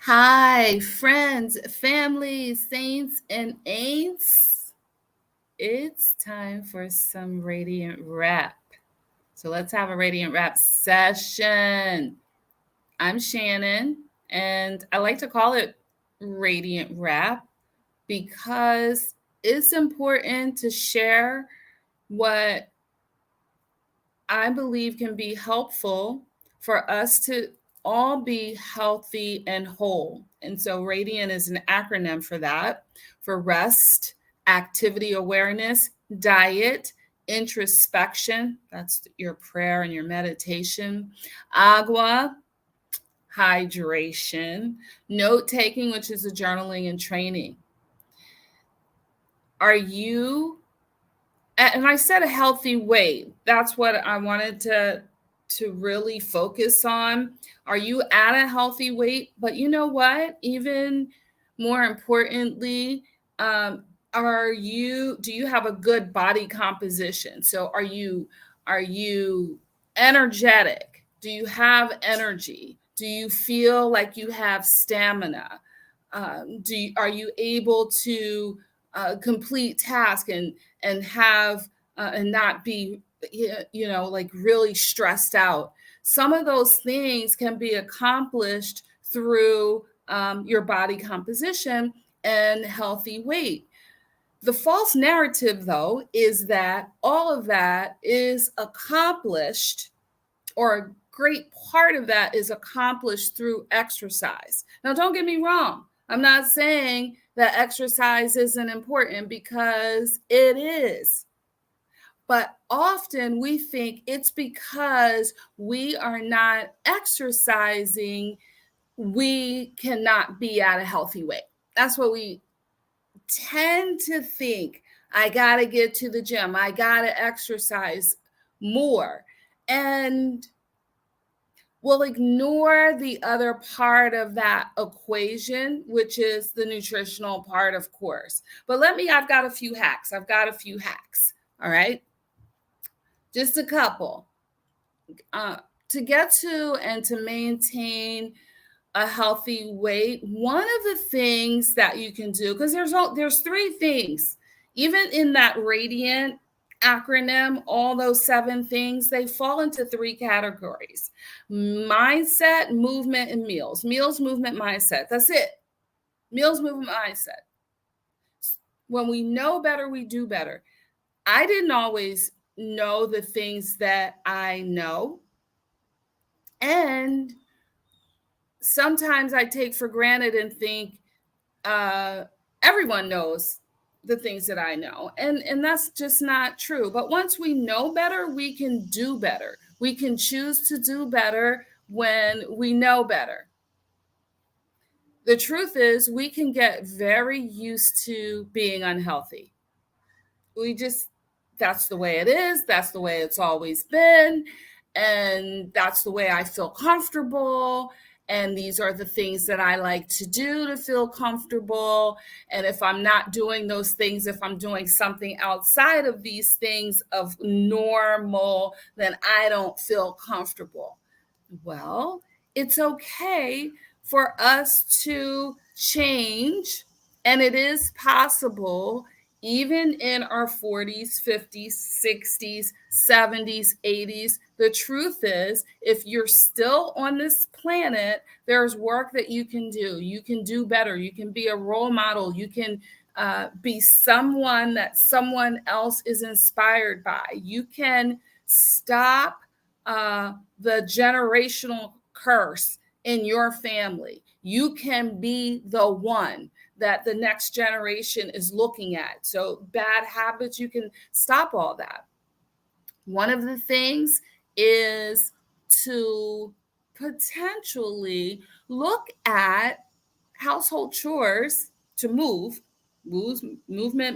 Hi, friends, family, saints, and ain'ts. It's time for some radiant rap. So let's have a radiant rap session. I'm Shannon, and I like to call it radiant rap because it's important to share what I believe can be helpful for us to all be healthy and whole. And so, RADIANT is an acronym for that, for rest, activity awareness, diet, introspection, that's your prayer and your meditation, agua, hydration, note taking, which is the journaling and training. Are you, and I said a healthy weight. That's what I wanted to really focus on. Are you at a healthy weight? But you know what? Even more importantly, do you have a good body composition? So are you energetic? Do you have energy? Do you feel like you have stamina? Are you able to complete tasks and have and not be like really stressed out? Some of those things can be accomplished through your body composition and healthy weight. The false narrative, though, is that all of that is accomplished, or a great part of that is accomplished through exercise. Now, don't get me wrong. I'm not saying that exercise isn't important, because it is. But often we think it's because we are not exercising, we cannot be at a healthy weight. That's what we tend to think. I got to get to the gym, I got to exercise more. And we'll ignore the other part of that equation, which is the nutritional part, of course. But I've got a few hacks. All right. Just a couple. To get to and to maintain a healthy weight, one of the things that you can do, because there's three things, even in that radiant acronym, all those 7 things, they fall into 3 categories: mindset, movement, and meals. Meals, movement, mindset. That's it. Meals, movement, mindset. When we know better, we do better. I didn't always know the things that I know. And sometimes I take for granted and think everyone knows the things that I know. And that's just not true. But once we know better, we can do better. We can choose to do better when we know better. The truth is, we can get very used to being unhealthy. That's the way it is. That's the way it's always been. And that's the way I feel comfortable. And these are the things that I like to do to feel comfortable. And if I'm not doing those things, if I'm doing something outside of these things of normal, then I don't feel comfortable. Well, it's okay for us to change, and it is possible even in our 40s, 50s, 60s, 70s, 80s. The truth is, if you're still on this planet, there's work that you can do. You can do better. You can be a role model. You can be someone that someone else is inspired by. You can stop the generational curse in your family. You can be the one that the next generation is looking at. So bad habits, you can stop all that. One of the things is to potentially look at household chores to movement,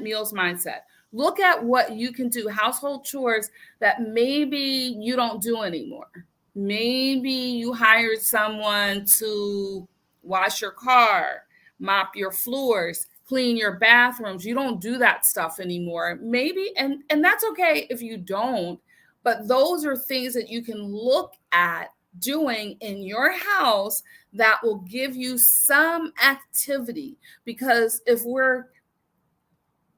meals, mindset. Look at what you can do, household chores that maybe you don't do anymore. Maybe you hired someone to wash your car, mop your floors, clean your bathrooms. You don't do that stuff anymore. Maybe, and that's okay if you don't, but those are things that you can look at doing in your house that will give you some activity? Because if we're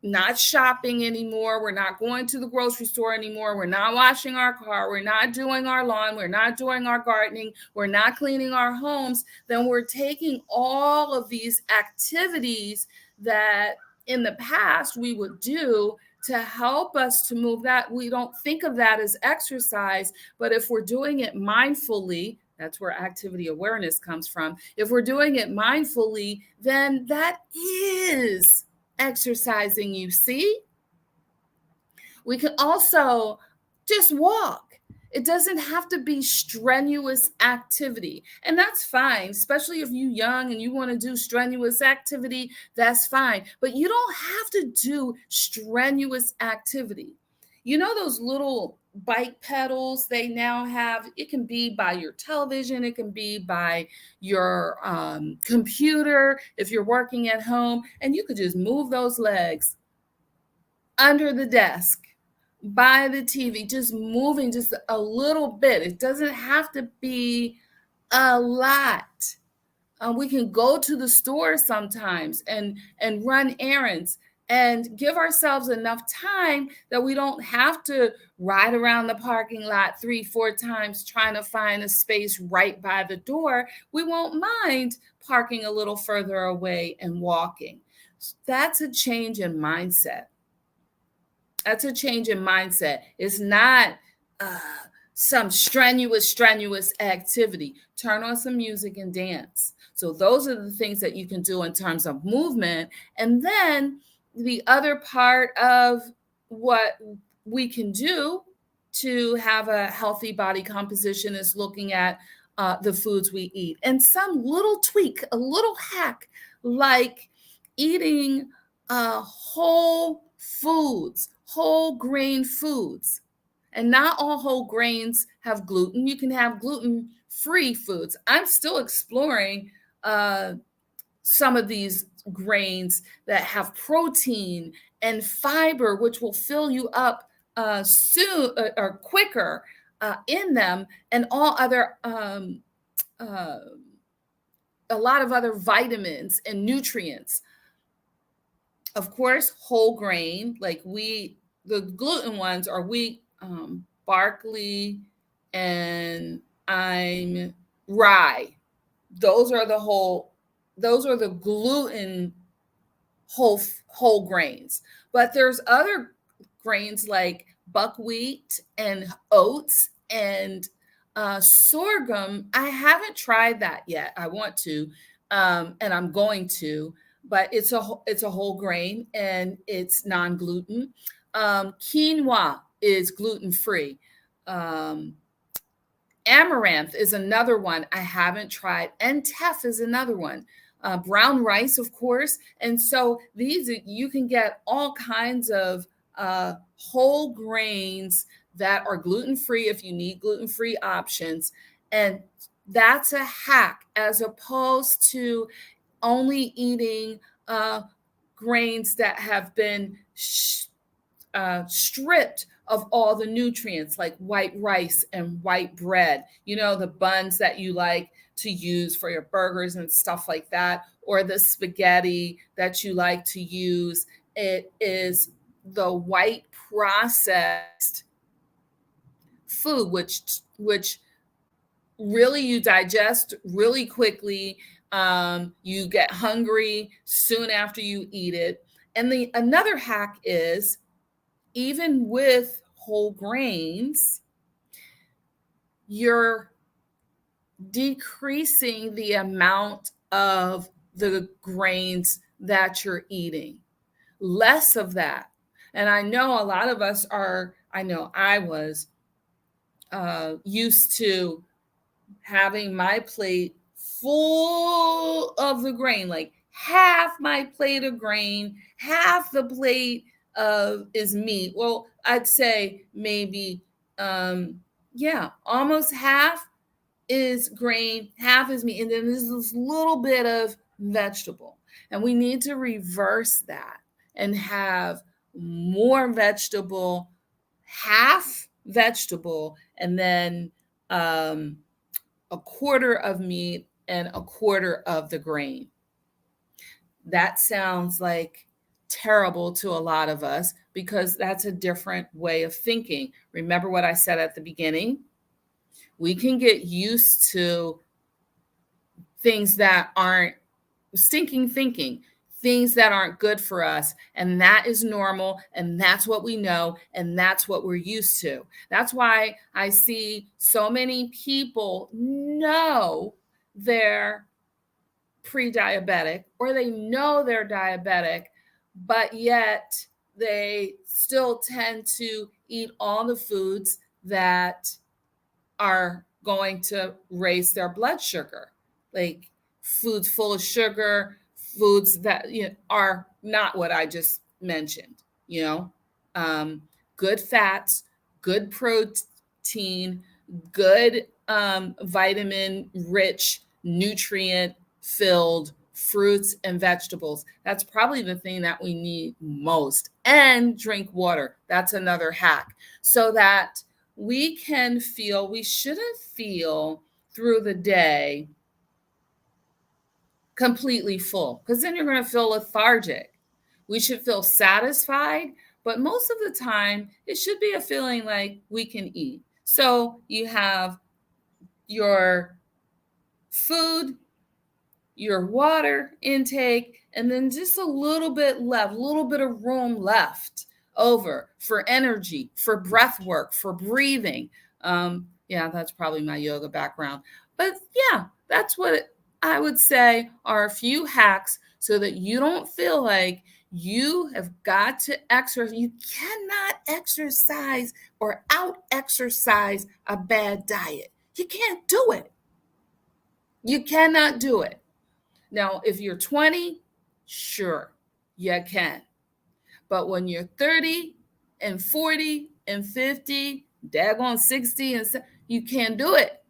not shopping anymore, we're not going to the grocery store anymore, we're not washing our car, we're not doing our lawn, we're not doing our gardening, we're not cleaning our homes, then we're taking all of these activities that in the past we would do to help us to move. That we don't think of that as exercise, but if we're doing it mindfully, that's where activity awareness comes from. If we're doing it mindfully, then that is exercising, you see. We can also just walk. It doesn't have to be strenuous activity. And that's fine, especially if you're young and you want to do strenuous activity, that's fine. But you don't have to do strenuous activity. You know those little bike pedals they now have? It can be by your television, it can be by your computer if you're working at home, and you could just move those legs under the desk, by the TV, just moving just a little bit. It doesn't have to be a lot. We can go to the store sometimes and run errands and give ourselves enough time that we don't have to ride around the parking lot 3-4 times trying to find a space right by the door. We won't mind parking a little further away and walking. That's a change in mindset. That's a change in mindset. It's not some strenuous activity. Turn on some music and dance. So those are the things that you can do in terms of movement. And then the other part of what we can do to have a healthy body composition is looking at the foods we eat. And some little tweak, a little hack, like eating whole foods, whole grain foods. And not all whole grains have gluten. You can have gluten-free foods. I'm still exploring some of these grains that have protein and fiber, which will fill you up soon or quicker in them, and all other a lot of other vitamins and nutrients. Of course, whole grain, like wheat. The gluten ones are wheat, barley, and I'm rye. Those are the gluten whole grains. But there's other grains like buckwheat and oats and sorghum. I haven't tried that yet. I want to, and I'm going to. But it's a whole grain and it's non-gluten. Quinoa is gluten-free. Amaranth is another one I haven't tried, and teff is another one. Brown rice, of course. And so these, you can get all kinds of whole grains that are gluten-free if you need gluten-free options. And that's a hack, as opposed to only eating grains that have been stripped of all the nutrients, like white rice and white bread, the buns that you like to use for your burgers and stuff like that, or the spaghetti that you like to use. It is the white processed food, which really you digest really quickly. You get hungry soon after you eat it. And another hack is, even with whole grains, you're decreasing the amount of the grains that you're eating. Less of that. And I know a lot of us I know I was used to having my plate full of the grain, like half my plate of grain, half the plate is meat. Well, I'd say maybe, almost half is grain, half is meat, and then there's this little bit of vegetable. And we need to reverse that and have more vegetable, half vegetable, and then a quarter of meat and a quarter of the grain. That sounds like terrible to a lot of us because that's a different way of thinking. Remember what I said at the beginning? We can get used to things that aren't stinking thinking, things that aren't good for us. And that is normal. And that's what we know. And that's what we're used to. That's why I see so many people know they're pre-diabetic or they know they're diabetic, but yet they still tend to eat all the foods that are going to raise their blood sugar, like foods full of sugar, foods that are not what I just mentioned. You know, good fats, good protein, good vitamin-rich, nutrient-filled fruits and vegetables. That's probably the thing that we need most. And drink water. That's another hack. So that we shouldn't feel through the day completely full, because then you're going to feel lethargic. We should feel satisfied, but most of the time it should be a feeling like we can eat. So you have your food, your water intake, and then just a little bit left, a little bit of room left over for energy, for breath work, for breathing. Yeah, that's probably my yoga background. But yeah, that's what I would say are a few hacks so that you don't feel like you have got to exercise. You cannot exercise or out exercise a bad diet. You can't do it. You cannot do it. Now, if you're 20, sure, you can. But when you're 30 and 40 and 50, daggone 60, and you can't do it.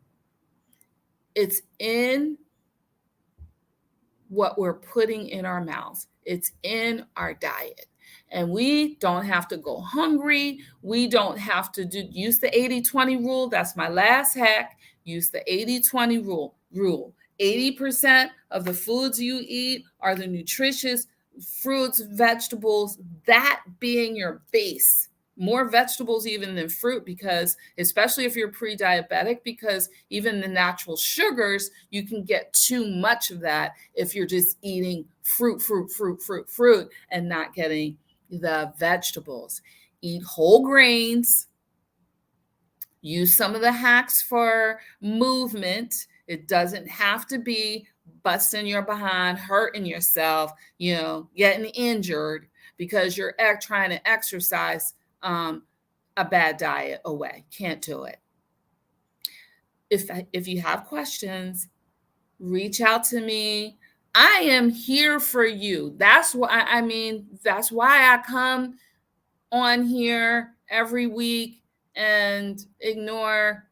It's in what we're putting in our mouths. It's in our diet. And we don't have to go hungry. We don't have to use the 80-20 rule. That's my last hack. Use the 80-20 rule. 80% of the foods you eat are the nutritious fruits, vegetables, that being your base. More vegetables even than fruit, because especially if you're pre-diabetic, because even the natural sugars, you can get too much of that if you're just eating fruit, and not getting the vegetables. Eat whole grains. Use some of the hacks for movement. It doesn't have to be busting your behind, hurting yourself, getting injured because you're trying to exercise a bad diet away. Can't do it. If you have questions, reach out to me. I am here for you. That's why that's why I come on here every week and ignore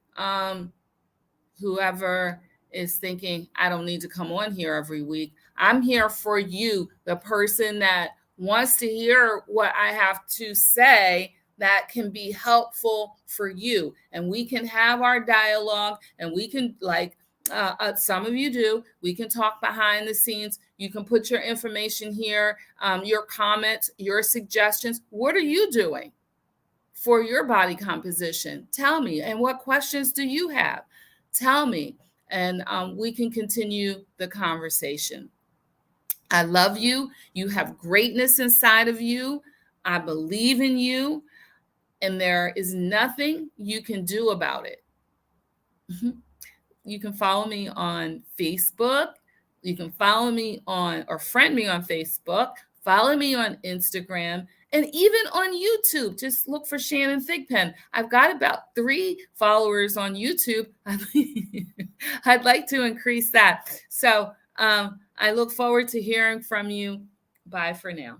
whoever is thinking I don't need to come on here every week. I'm here for you, the person that wants to hear what I have to say that can be helpful for you. And we can have our dialogue, and we can, like some of you do, we can talk behind the scenes. You can put your information here, your comments, your suggestions. What are you doing for your body composition? Tell me. And what questions do you have? Tell me. And we can continue the conversation. I love you. You have greatness inside of you. I believe in you. And there is nothing you can do about it. You can follow me on Facebook. You can follow me or friend me on Facebook. Follow me on Instagram. And even on YouTube, just look for Shannon Thigpen. I've got about 3 followers on YouTube. I'd like to increase that. So I look forward to hearing from you. Bye for now.